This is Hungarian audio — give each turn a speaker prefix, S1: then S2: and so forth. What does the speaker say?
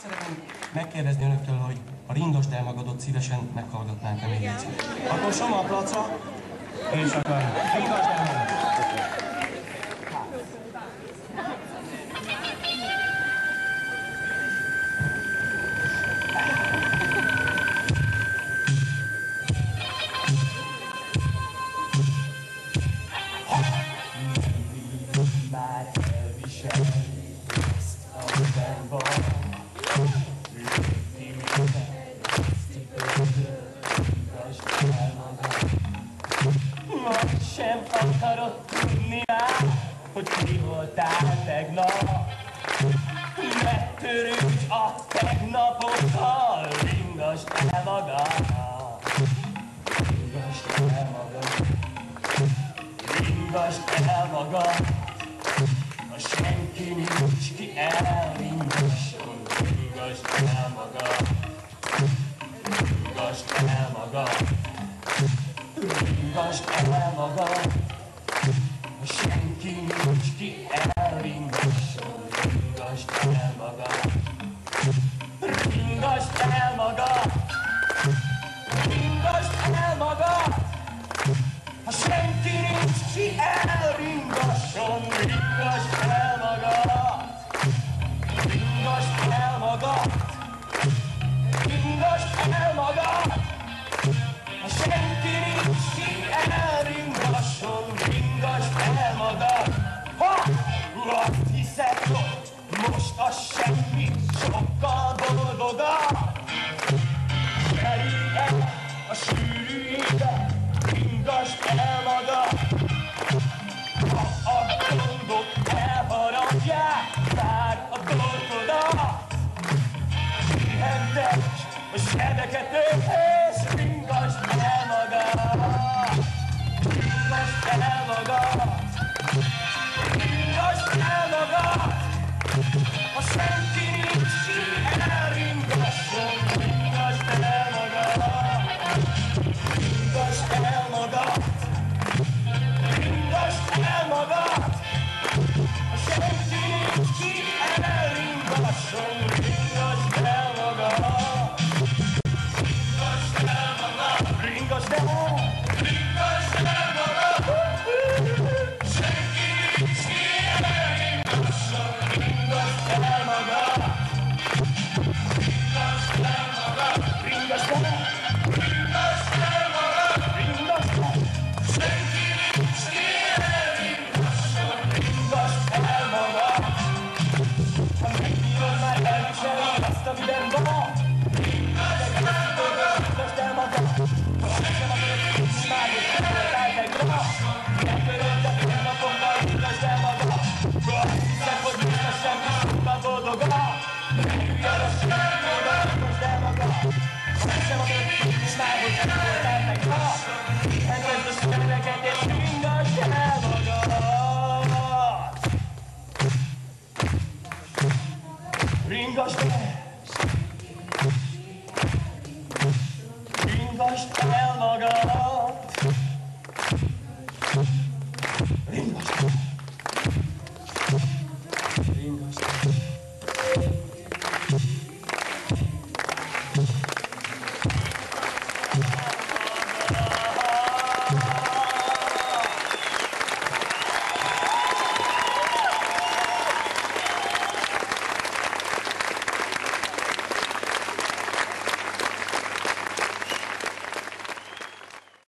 S1: szeretném megkérdezni önöktől, hogy a Ringost elmagadott szívesen meghallgatnánk-e még egyszer. Akkor Soma a placa, és akkor Ringost elmagadott.
S2: Már elvisel ezt, amiben van. Most sem akarod tudni már, hogy ki voltál tegnap. Ne törődj a tegnapokkal, ringasd el magad. Ringasd el magad. Ringasd el magad. Ha senki nincs ki elringasson, ringasd el magad. Ringasd el magad. Ringasd el magad. Ha senki nincs ki elringasson, ringasd el magad. Ringasd el magad. Ringasd el magad. Ha senki nincs ki elringasson, ringasd el magad. Ringasd el magad. Ringasd el magad. Ha senki nincs ki elringasson, ringasd el magad. Ha! Azt hiszed, hogy most a semmi sokkal boldogabb. Veri el a sűrű évet, ringasd el magad. Ha a gondok elharapják már a dolgodat, pihentesd a sebeket és ringasd el magad. Ringasd el magad. Ringasd el magad. Ha senki nincs ki elringasson, ringasd el magad. Ringasd el magad. Ringasd el magad. Ha senki nincs ki elringasson, ringasd el magad. Ringasd el magad. Ringasd el. Ringasd el magad. Senki nincs ki elringasson, ringasd el magad. Ringasd el magad. Ringasd el. Ringasd el magad. Ringasd el. Senki nincs ki elringasson, ringasd el magad. Ha megbírod már elviselni azt, amiben van, ringasd el magad. Ringasd el magad. Ha sem akarod tudni már, hogy ki voltál tegnap, ne törődj a tegnapokkal, ringasd el magad. Azt hiszed, hogy most a semmi sokkal boldogabb. Ringasd a semmiből, ringasd el magad. Ha sem akarod tudni már, hogy ki voltál tegnap, engedd a szemeket és ringasd el magad. Ringasd el. Ringasd el